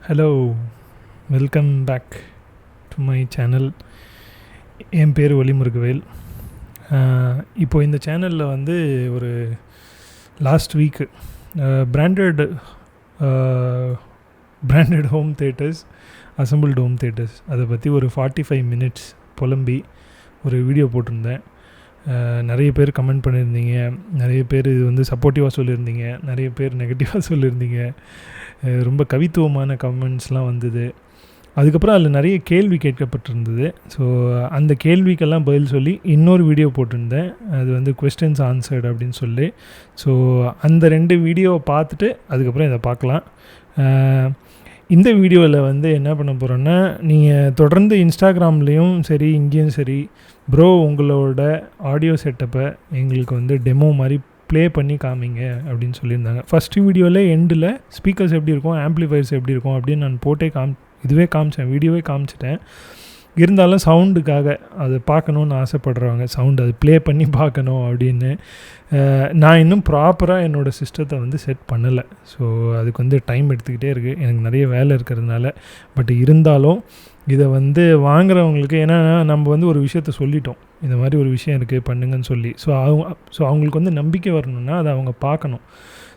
Hello, welcome back to my channel. என் பேர் ஒலி முருகவேல். இப்போது இந்த சேனலில் வந்து ஒரு லாஸ்ட் வீக்கு branded home theatres, assembled home theatres, அதை பற்றி ஒரு 45 minutes புலம்பி ஒரு வீடியோ போட்டிருந்தேன். நிறைய பேர் கமெண்ட் பண்ணியிருந்தீங்க, நிறைய பேர் இது வந்து சப்போர்ட்டிவாக சொல்லியிருந்தீங்க, நிறைய பேர் நெகட்டிவாக சொல்லியிருந்தீங்க. ரொம்ப கவித்துவமான கமெண்ட்ஸ்லாம் வந்தது. அதுக்கப்புறம் அதில் நிறைய கேள்வி கேட்கப்பட்டிருந்தது. ஸோ அந்த கேள்விக்கெல்லாம் பதில் சொல்லி இன்னொரு வீடியோ போட்டிருந்தேன். அது வந்து கொஸ்டின்ஸ் ஆன்சர்டு அப்படின்னு சொல்லி. ஸோ அந்த 2 வீடியோவை பார்த்துட்டு அதுக்கப்புறம் இதை பார்க்கலாம். இந்த வீடியோவில் வந்து என்ன பண்ண போகிறோன்னா, நீங்கள் தொடர்ந்து இன்ஸ்டாகிராம்லேயும் சரி இங்கேயும் சரி, ப்ரோ உங்களோட ஆடியோ செட்டப்பை எங்களுக்கு வந்து டெமோ மாதிரி ப்ளே பண்ணி காமிங்க அப்படின்னு சொல்லியிருந்தாங்க. ஃபஸ்ட்டு வீடியோவில் எண்டில் ஸ்பீக்கர்ஸ் எப்படி இருக்கும், ஆம்ப்ளிஃபயர்ஸ் எப்படி இருக்கும் அப்படின்னு நான் போட்டே காமிச்சேன், வீடியோவே காமிச்சிட்டேன். இருந்தாலும் சவுண்டுக்காக அது பார்க்கணுன்னு ஆசைப்படுறவங்க, சவுண்டு அது ப்ளே பண்ணி பார்க்கணும் அப்படின்னு. நான் இன்னும் ப்ராப்பராக என்னோடய சிஸ்டத்தை வந்து செட் பண்ணலை. ஸோ அதுக்கு வந்து டைம் எடுத்துக்கிட்டே இருக்குது, எனக்கு நிறைய வேலை இருக்கிறதுனால. பட் இருந்தாலும் இதை வந்து வாங்குறவங்களுக்கு, ஏன்னா நம்ம வந்து ஒரு விஷயத்த சொல்லிட்டோம், இந்த மாதிரி ஒரு விஷயம் இருக்குது பண்ணுங்கன்னு சொல்லி. ஸோ அவங்களுக்கு வந்து நம்பிக்கை வரணுன்னா அதை அவங்க பார்க்கணும்.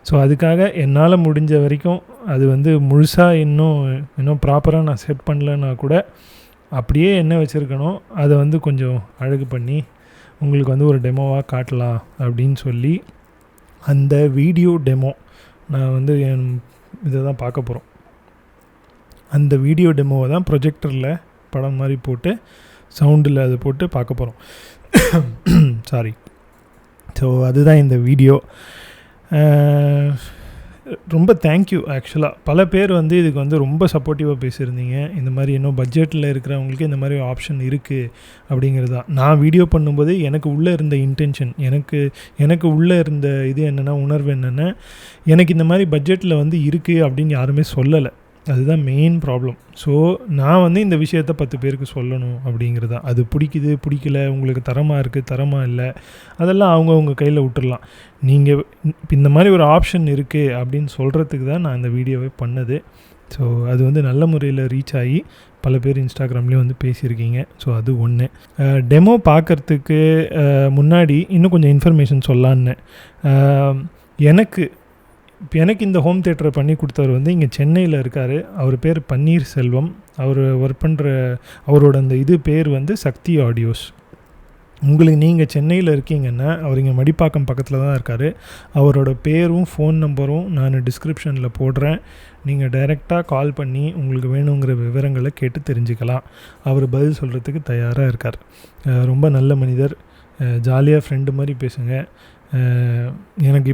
ஸோ அதுக்காக என்னால் முடிஞ்ச வரைக்கும் அது வந்து முழுசாக இன்னும் ப்ராப்பராக நான் செட் பண்ணலன்னா கூட அப்படியே என்ன வச்சுருக்கணும் அதை வந்து கொஞ்சம் அழகு பண்ணி உங்களுக்கு வந்து ஒரு டெமோவாக காட்டலாம் அப்படின்னு சொல்லி அந்த வீடியோ டெமோ நான் வந்து இதை தான் பார்க்க போகிறோம். அந்த வீடியோ டெமோவை தான் ப்ரொஜெக்டரில் படம் மாதிரி போட்டு சவுண்டில் அதை போட்டு பார்க்க போகிறோம். சாரி. ஸோ அதுதான் இந்த வீடியோ. ரொம்ப தேங்க்யூ. ஆக்சுவலாக பல பேர் வந்து இதுக்கு வந்து ரொம்ப சப்போர்ட்டிவாக பேசியிருந்தீங்க. இந்த மாதிரி இன்னும் பட்ஜெட்டில் இருக்கிறவங்களுக்கு இந்த மாதிரி ஆப்ஷன் இருக்குது அப்படிங்கிறது தான். நான் வீடியோ பண்ணும்போது எனக்கு உள்ளே இருந்த இன்டென்ஷன், எனக்கு உள்ளே இருந்த இது என்னென்னா, உணர்வு என்னென்னா, எனக்கு இந்த மாதிரி பட்ஜெட்டில் வந்து இருக்குது அப்படின்னு யாருமே சொல்லலை. அதுதான் மெயின் ப்ராப்ளம். ஸோ நான் வந்து இந்த விஷயத்த 10 பேருக்கு சொல்லணும் அப்படிங்கிறது தான். அது பிடிக்கல, உங்களுக்கு தரமாக இருக்குது, தரமாக இல்லை, அதெல்லாம் அவங்கவுங்க கையில் விட்டுடலாம். நீங்கள் இந்த மாதிரி ஒரு ஆப்ஷன் இருக்குது அப்படின்னு சொல்கிறதுக்கு தான் நான் இந்த வீடியோவே பண்ணது. ஸோ அது வந்து நல்ல முறையில் ரீச் ஆகி பல பேர் இன்ஸ்டாகிராம்லேயும் வந்து பேசியிருக்கீங்க. ஸோ அது ஒன்று. டெமோ பார்க்குறதுக்கு முன்னாடி இன்னும் கொஞ்சம் இன்ஃபர்மேஷன் சொல்லான்னு. எனக்கு இந்த ஹோம் தேட்டரை பண்ணி கொடுத்தவர் வந்து இங்கே சென்னையில் இருக்கார். அவர் பேர் பன்னீர்செல்வம். அவர் ஒர்க் பண்ணுற அவரோட அந்த இது பேர் வந்து சக்தி ஆடியோஸ். உங்களுக்கு நீங்கள் சென்னையில் இருக்கீங்கன்னா, அவர் இங்கே மடிப்பாக்கம் பக்கத்தில் தான் இருக்கார். அவரோட பேரும் ஃபோன் நம்பரும் நான் டிஸ்கிரிப்ஷனில் போடுறேன். நீங்கள் டைரெக்டாக கால் பண்ணி உங்களுக்கு வேணுங்கிற விவரங்களை கேட்டு தெரிஞ்சுக்கலாம். அவர் பதில் சொல்கிறதுக்கு தயாராக இருக்கார். ரொம்ப நல்ல மனிதர். ஜாலியாக ஃப்ரெண்டு மாதிரி பேசுங்க. எனக்கு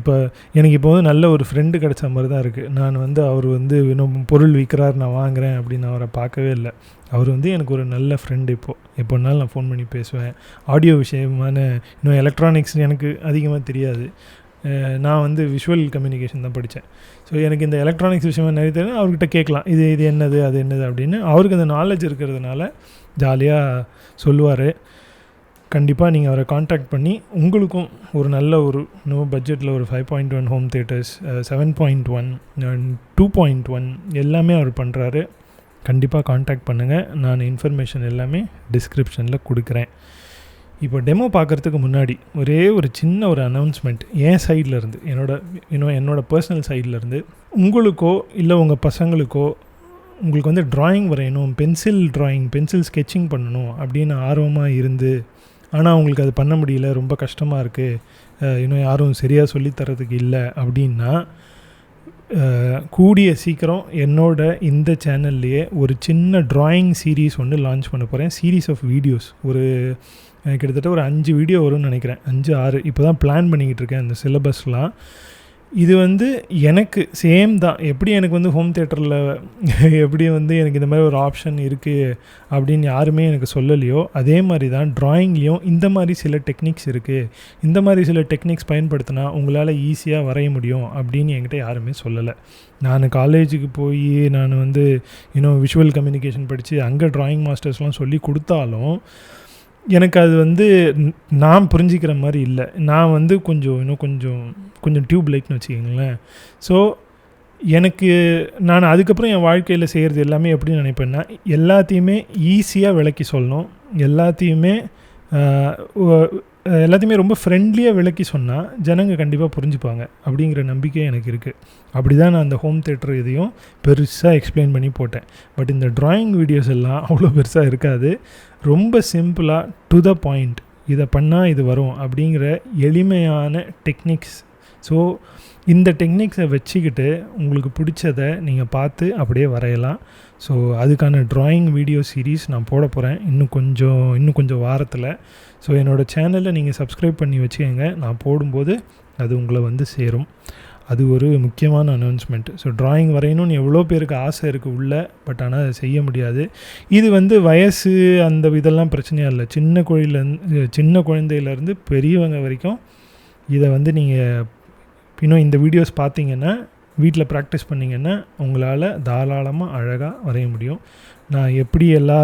இப்போ வந்து நல்ல ஒரு ஃப்ரெண்டு கிடச்ச மாதிரி தான் இருக்குது. நான் வந்து அவர் வந்து இன்னும் பொருள் விற்கிறார், நான் வாங்குகிறேன் அப்படின்னு அவரை பார்க்கவே இல்லை. அவர் வந்து எனக்கு ஒரு நல்ல ஃப்ரெண்டு. எப்போனாலும் நான் ஃபோன் பண்ணி பேசுவேன். ஆடியோ விஷயமான இன்னும் எலக்ட்ரானிக்ஸ் எனக்கு அதிகமாக தெரியாது. நான் வந்து விஷுவல் கம்யூனிகேஷன் தான் படித்தேன். ஸோ எனக்கு இந்த எலக்ட்ரானிக்ஸ் விஷயமாக நிறைய தெரியும். அவர்கிட்ட கேட்கலாம், இது என்னது அது என்னது அப்படின்னு. அவருக்கு அந்த நாலேஜ் இருக்கிறதுனால ஜாலியாக சொல்லுவார். கண்டிப்பாக நீங்கள் அவரை காண்டாக்ட் பண்ணி உங்களுக்கும் ஒரு நல்ல ஒரு பட்ஜெட்டில் ஒரு 5.1 ஹோம் தேட்டர்ஸ், 7.1 அண்ட் 2.1 எல்லாமே அவர் பண்ணுறாரு. கண்டிப்பாக காண்டாக்ட் பண்ணுங்கள். நான் இன்ஃபர்மேஷன் எல்லாமே டிஸ்கிரிப்ஷனில் கொடுக்குறேன். இப்போ டெமோ பார்க்குறதுக்கு முன்னாடி ஒரே ஒரு சின்ன ஒரு அனௌன்ஸ்மெண்ட் என் சைட்லேருந்து, என்னோடய பர்சனல் சைட்லேருந்து. உங்களுக்கோ இல்லை உங்கள் பசங்களுக்கோ உங்களுக்கு வந்து ட்ராயிங் வரையணும், பென்சில் ஸ்கெட்சிங் பண்ணணும் அப்படின்னு ஆர்வமாக இருந்து, ஆனால் உங்களுக்கு அது பண்ண முடியல, ரொம்ப கஷ்டமாக இருக்குது, யாரும் சரியாக சொல்லித்தரதுக்கு இல்லை அப்படின்னா, கூடிய சீக்கிரம் என்னோட இந்த சேனல்லையே ஒரு சின்ன ட்ராயிங் சீரீஸ் ஒன்று லான்ச் பண்ண போகிறேன். சீரீஸ் ஆஃப் வீடியோஸ், ஒரு கிட்டத்தட்ட ஒரு 5 வீடியோ வரும்னு நினைக்கிறேன், 5-6. இப்போ தான் பிளான் பண்ணிக்கிட்டு இருக்கேன் அந்த சிலபஸ்லாம். இது வந்து எனக்கு சேம் தான். எப்படி எனக்கு வந்து ஹோம் தேட்டரில் எப்படி வந்து எனக்கு இந்த மாதிரி ஒரு ஆப்ஷன் இருக்குது அப்படின்னு யாருமே எனக்கு சொல்லலையோ, அதே மாதிரி தான் ட்ராயிங்லேயும் இந்த மாதிரி சில டெக்னிக்ஸ் இருக்குது, இந்த மாதிரி சில டெக்னிக்ஸ் பயன்படுத்தினா உங்களால் ஈஸியாக வரைய முடியும் அப்படின்னு என்கிட்ட யாருமே சொல்லலை. நான் காலேஜுக்கு போய் நான் வந்து விஷுவல் கம்யூனிகேஷன் படித்து அங்கே ட்ராயிங் மாஸ்டர்ஸ்லாம் சொல்லி கொடுத்தாலும் எனக்கு அது வந்து நான் புரிஞ்சிக்கிற மாதிரி இல்லை. நான் வந்து கொஞ்சம் டியூப் லைட்னு வச்சுக்கிங்களேன். ஸோ எனக்கு நான் அதுக்கப்புறம் என் வாழ்க்கையில் செய்கிறது எல்லாமே எப்படி நினைப்பேன்னா, எல்லாத்தையுமே ஈஸியாக விளக்கி சொல்லணும், எல்லாத்தையுமே ரொம்ப ஃப்ரெண்ட்லியாக விளக்கி சொன்னால் ஜனங்க கண்டிப்பாக புரிஞ்சுப்பாங்க அப்படிங்கிற நம்பிக்கை எனக்கு இருக்குது. அப்படி தான் நான் அந்த ஹோம் தேட்டர் இதையும் பெருசாக எக்ஸ்பிளைன் பண்ணி போட்டேன். பட் இந்த ட்ராயிங் வீடியோஸ் எல்லாம் அவ்வளோ பெருசாக இருக்காது. ரொம்ப சிம்பிளாக டு த பாயிண்ட், இதை பண்ணால் இது வரும் அப்படிங்கிற எளிமையான டெக்னிக்ஸ். ஸோ இந்த டெக்னிக்ஸை வச்சுக்கிட்டு உங்களுக்கு பிடிச்சதை நீங்கள் பார்த்து அப்படியே வரையலாம். ஸோ அதுக்கான ட்ராயிங் வீடியோ சீரீஸ் நான் போட போகிறேன் இன்னும் கொஞ்சம் வாரத்தில். ஸோ என்னோடய சேனலில் நீங்கள் சப்ஸ்கிரைப் பண்ணி வச்சுக்கோங்க. நான் போடும்போது அது உங்களை வந்து சேரும். அது ஒரு முக்கியமான அனௌன்ஸ்மெண்ட். ஸோ ட்ராயிங் வரையணும்னு எவ்வளோ பேருக்கு ஆசை இருக்குது உள்ள, பட் ஆனால் அதை செய்ய முடியாது. இது வந்து வயசு அந்த இதெல்லாம் பிரச்சனையாக இல்லை. சின்ன குழந்தையிலேருந்து பெரியவங்க வரைக்கும் இதை வந்து நீங்கள் இன்னும் இந்த வீடியோஸ் பார்த்தீங்கன்னா, வீட்டில் ப்ராக்டிஸ் பண்ணிங்கன்னா உங்களால் தாராளமாக அழகாக வரைய முடியும். நான் எப்படி எல்லா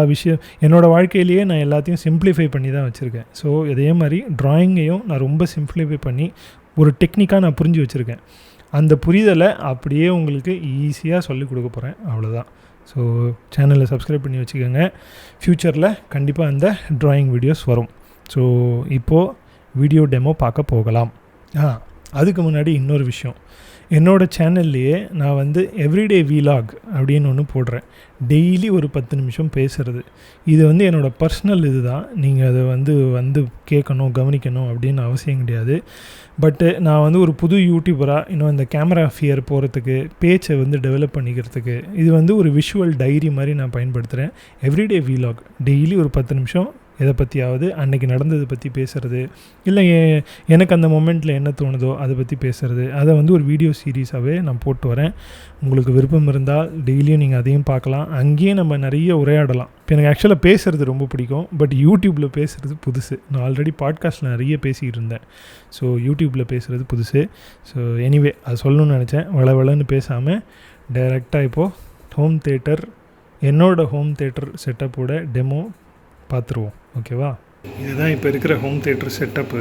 என்னோடய வாழ்க்கையிலேயே நான் எல்லாத்தையும் சிம்ப்ளிஃபை பண்ணி தான் வச்சுருக்கேன். ஸோ இதே மாதிரி ட்ராயிங்கையும் நான் ரொம்ப சிம்ப்ளிஃபை பண்ணி ஒரு டெக்னிக்காக நான் புரிஞ்சு வச்சுருக்கேன். அந்த புரிதலை அப்படியே உங்களுக்கு ஈஸியாக சொல்லிக் கொடுக்க போகிறேன், அவ்வளோதான். ஸோ சேனலை சப்ஸ்கிரைப் பண்ணி வச்சுக்கோங்க. ஃப்யூச்சரில் கண்டிப்பாக அந்த ட்ராயிங் வீடியோஸ் வரும். ஸோ இப்போது வீடியோ டெமோ பார்க்க போகலாம். அதுக்கு முன்னாடி இன்னொரு விஷயம், என்னோடய சேனல்லையே நான் வந்து எவ்ரிடே வீலாக் அப்படின்னு ஒன்று போடுறேன். டெய்லி ஒரு 10 நிமிஷம் பேசுகிறது. இது வந்து என்னோடய பர்சனல் இது தான். நீங்கள் அதை வந்து கேட்கணும், கவனிக்கணும் அப்படின்னு அவசியம் கிடையாது. பட்டு நான் வந்து ஒரு புது யூடியூபராக இன்னும் இந்த கேமரா ஃபியர் போகிறதுக்கு, பேச்சை வந்து டெவலப் பண்ணிக்கிறதுக்கு இது வந்து ஒரு விஷுவல் டைரி மாதிரி நான் பயன்படுத்துகிறேன். எவ்ரிடே வீலாக் டெய்லி ஒரு 10 நிமிஷம் எதை பற்றியாவது அன்றைக்கி நடந்ததை பற்றி பேசுகிறது, இல்லை எனக்கு அந்த மொமெண்ட்டில் என்ன தோணுதோ அதை பற்றி பேசுகிறது, அதை வந்து ஒரு வீடியோ சீரீஸாகவே நான் போட்டு வரேன். உங்களுக்கு விருப்பம் இருந்தால் டெய்லியும் நீங்கள் அதையும் பார்க்கலாம். அங்கேயே நம்ம நிறைய உரையாடலாம். இப்போ எனக்கு ஆக்சுவலாக பேசுகிறது ரொம்ப பிடிக்கும், பட் யூடியூப்பில் பேசுகிறது புதுசு. நான் ஆல்ரெடி பாட்காஸ்ட்டில் நிறைய பேசிக்கிட்டு இருந்தேன். ஸோ யூடியூப்பில் பேசுகிறது புதுசு. ஸோ எனிவே அது சொல்லணும்னு நினச்சேன். வளன்னு பேசாமல் டைரெக்டாக இப்போது என்னோடய ஹோம் தேட்டர் செட்டப்போட டெமோ பார்த்துருவோம். ஓகேவா? இதுதான் இப்போ இருக்கிற ஹோம் தேட்டர் செட்டப்பு.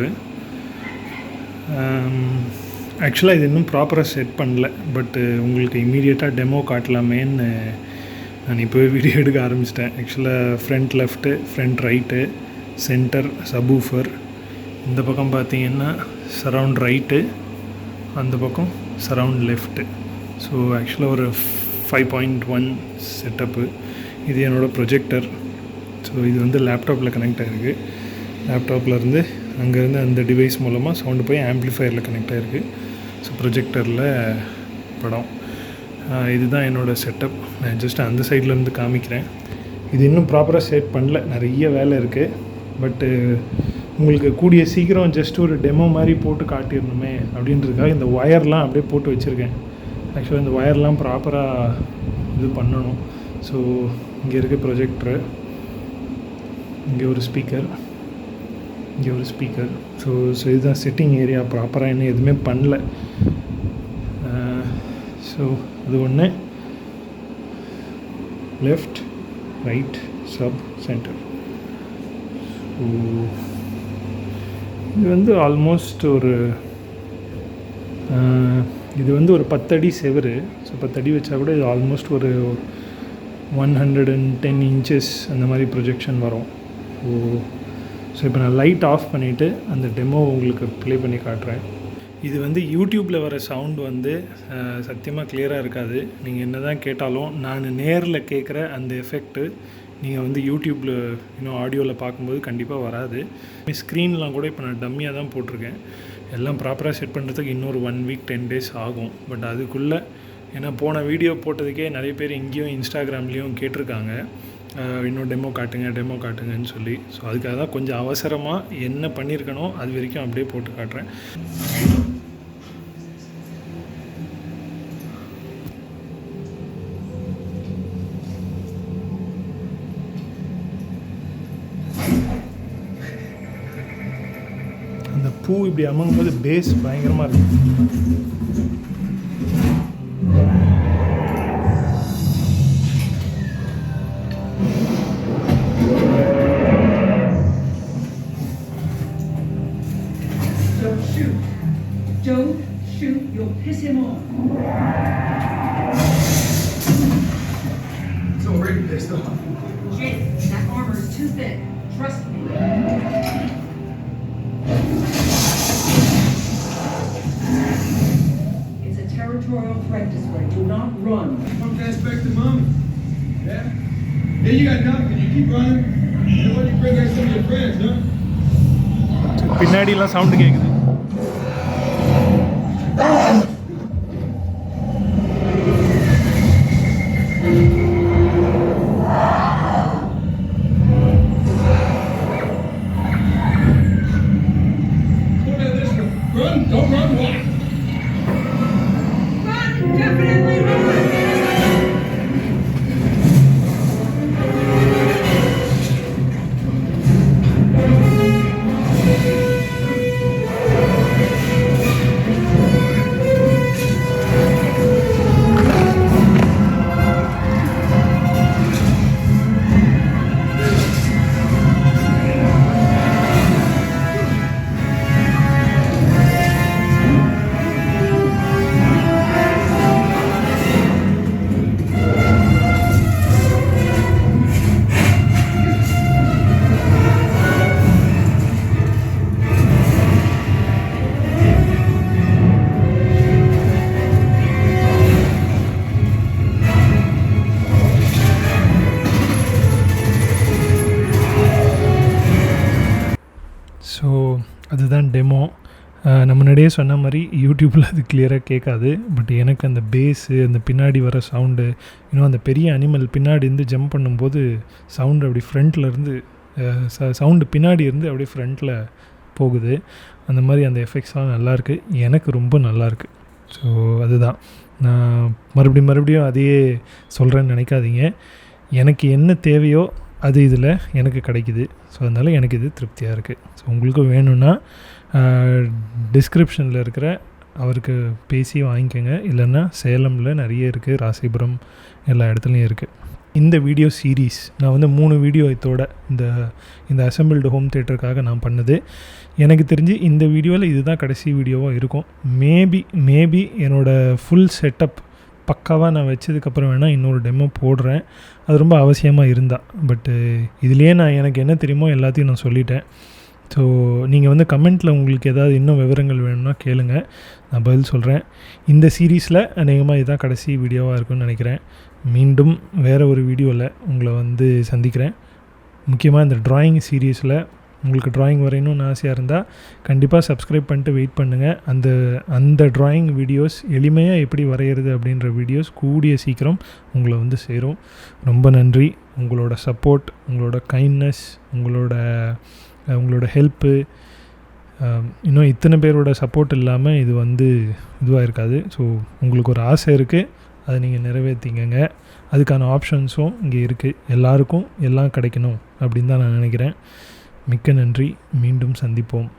ஆக்சுவலாக இது இன்னும் ப்ராப்பராக செட் பண்ணல, பட்டு உங்களுக்கு இம்மீடியட்டாக டெமோ காட்டலாமேன்னு நான் இப்போ வீடியோ எடுக்க ஆரம்பிச்சிட்டேன். ஆக்சுவலாக front left, front right, centre, subwoofer, இந்த பக்கம் பார்த்தீங்கன்னா சரவுண்ட் ரைட்டு, அந்த பக்கம் சரவுண்ட் லெஃப்ட்டு. ஸோ ஆக்சுவலாக ஒரு 5.1 செட்டப்பு. இது என்னோடய ப்ரொஜெக்டர். ஸோ இது வந்து லேப்டாப்பில் கனெக்ட் ஆகிருக்கு. லேப்டாப்லேருந்து அங்கேருந்து அந்த டிவைஸ் மூலமாக சவுண்டு போய் ஆம்ப்ளிஃபயரில் கனெக்ட் ஆகிருக்கு. ஸோ ப்ரொஜெக்டரில் படம். இதுதான் என்னோடய செட்டப். நான் ஜஸ்ட் அந்த சைட்லேருந்து காமிக்கிறேன். இது இன்னும் ப்ராப்பராக செட் பண்ணல, நிறைய வேலை இருக்குது. பட்டு உங்களுக்கு கூடிய சீக்கிரம் ஜஸ்ட் ஒரு டெமோ மாதிரி போட்டு காட்டிடணுமே அப்படின்றதுக்காக இந்த ஒயர்லாம் அப்படியே போட்டு வச்சுருக்கேன். ஆக்சுவலாக இந்த ஒயர்லாம் ப்ராப்பராக இது பண்ணணும். ஸோ இங்கே இருக்குது ப்ரொஜெக்டரு, இங்கே ஒரு ஸ்பீக்கர், இங்கே ஒரு ஸ்பீக்கர். ஸோ இதுதான் செட்டிங் ஏரியா. ப்ராப்பராக இன்னும் எதுவுமே பண்ணல. ஸோ அது ஒன்று, left, right, sub, centre. So இது வந்து ஆல்மோஸ்ட் இது வந்து ஒரு 10 அடி செவரு. ஸோ 10 அடி வச்சா கூட இது ஆல்மோஸ்ட் ஒரு 110 இன்ச்சஸ் அந்த மாதிரி ப்ரொஜெக்ஷன் வரும். ஸோ இப்போ நான் லைட் ஆஃப் பண்ணிவிட்டு அந்த டெமோ உங்களுக்கு ப்ளே பண்ணி காட்டுறேன். இது வந்து யூடியூப்பில் வர சவுண்டு வந்து சத்தியமாக கிளியராக இருக்காது. நீங்கள் என்ன தான் கேட்டாலும் நான் நேரில் கேட்குற அந்த எஃபெக்ட்டு நீங்கள் வந்து யூடியூப்பில் இன்னும் ஆடியோவில் பார்க்கும்போது கண்டிப்பாக வராது. ஸ்க்ரீன்லாம் கூட இப்போ நான் டம்மியாக தான் போட்டிருக்கேன். எல்லாம் ப்ராப்பராக செட் பண்ணுறதுக்கு இன்னொரு 1 வீக் 10 டேஸ் ஆகும். பட் அதுக்குள்ளே, ஏன்னா போன வீடியோ போட்டதுக்கே நிறைய பேர் இங்கேயும் இன்ஸ்டாகிராம்லேயும் கேட்டிருக்காங்க, இன்னும் டெமோ காட்டுங்கன்னு சொல்லி. ஸோ அதுக்காக தான் கொஞ்சம் அவசரமாக என்ன பண்ணியிருக்கணும் அது வரைக்கும் அப்படியே போட்டு காட்டுறேன். அந்த பூ இப்படி அமங்கும் போது பேஸ் பயங்கரமாக இருக்கும். Don't shoot your piss him off. already pissed off. Jake, that armor is too thick. Trust me. It's a territorial threat display. Do not run. Come fast back to mom. Yeah? Then you got nothing. You keep running. And when you bring back some of your friends, huh? பின்னாடிலாம் sound கேட்குது. Run, don't run, walk. Run! Definitely run! So அதுதான் demo. நம்ம முன்னாடியே சொன்ன மாதிரி யூடியூப்பில் அது கிளியராக கேட்காது. பட் எனக்கு அந்த பேஸு, அந்த பின்னாடி வர சவுண்டு, இன்னும் அந்த பெரிய அனிமல் பின்னாடி இருந்து ஜம்ப் பண்ணும்போது சவுண்டு அப்படி ஃப்ரண்ட்லேருந்து சவுண்டு பின்னாடி இருந்து அப்படியே ஃப்ரண்ட்டில் போகுது. அந்த மாதிரி அந்த எஃபெக்ட்ஸ்லாம் நல்லாயிருக்கு. எனக்கு ரொம்ப நல்லாயிருக்கு. ஸோ அதுதான் நான் மறுபடியும் அதையே சொல்கிறேன்னு நினைக்காதீங்க. எனக்கு என்ன தேவையோ அது இதில் எனக்கு கிடைக்குது. ஸோ அதனால் எனக்கு இது திருப்தியாக இருக்குது. ஸோ உங்களுக்கு வேணும்னா டிஸ்கிரிப்ஷனில் இருக்கிற அவருக்கு பேசி வாங்கிக்கோங்க. இல்லைன்னா சேலமில் நிறைய இருக்குது, ராசிபுரம் எல்லா இடத்துலையும் இருக்குது. இந்த வீடியோ சீரீஸ் நான் வந்து 3 வீடியோ இதோட இந்த அசம்பிள்டு ஹோம் தியேட்டருக்காக நான் பண்ணது. எனக்கு தெரிஞ்சு இந்த வீடியோவில் இதுதான் கடைசி வீடியோவாக இருக்கும். மேபி என்னோடய ஃபுல் செட்டப் பக்காவாக நான் வச்சதுக்கப்புறம் வேணால் இன்னொரு டெமோ போடுறேன். அது ரொம்ப அவசியமாக இருந்தால். பட்டு இதுலேயே எனக்கு என்ன தெரியுமோ எல்லாத்தையும் நான் சொல்லிட்டேன். ஸோ நீங்கள் வந்து கமெண்ட்டில் உங்களுக்கு ஏதாவது இன்னும் விவரங்கள் வேணும்னா கேளுங்க, நான் பதில் சொல்கிறேன். இந்த சீரீஸில் அநேகமாக இதுதான் கடைசி வீடியோவாக இருக்குன்னு நினைக்கிறேன். மீண்டும் வேறு ஒரு வீடியோவில் உங்களை வந்து சந்திக்கிறேன். முக்கியமாக இந்த ட்ராயிங் சீரீஸில் உங்களுக்கு ட்ராயிங் வரையணும்னு ஆசையாக இருந்தால் கண்டிப்பாக சப்ஸ்கிரைப் பண்ணிட்டு வெயிட் பண்ணுங்கள். அந்த ட்ராயிங் வீடியோஸ் எளிமையாக எப்படி வரைகிறது அப்படின்ற வீடியோஸ் கூடிய சீக்கிரம் உங்களை வந்து சேரும். ரொம்ப நன்றி. உங்களோட சப்போர்ட், உங்களோட கைண்ட்னஸ், உங்களோட ஹெல்ப்பு, இன்னும் இத்தனை பேரோட சப்போர்ட் இல்லாமல் இது வந்து இதுவாக இருக்காது. ஸோ உங்களுக்கு ஒரு ஆசை இருக்குது, அதை நீங்கள் நிறைவேற்றிக்கங்க. அதுக்கான ஆப்ஷன்ஸும் இங்கே இருக்குது. எல்லாருக்கும் எல்லாம் கிடைக்கணும் அப்படின்னு தான் நான் நினைக்கிறேன். மிக்க நன்றி. மீண்டும் சந்திப்போம்.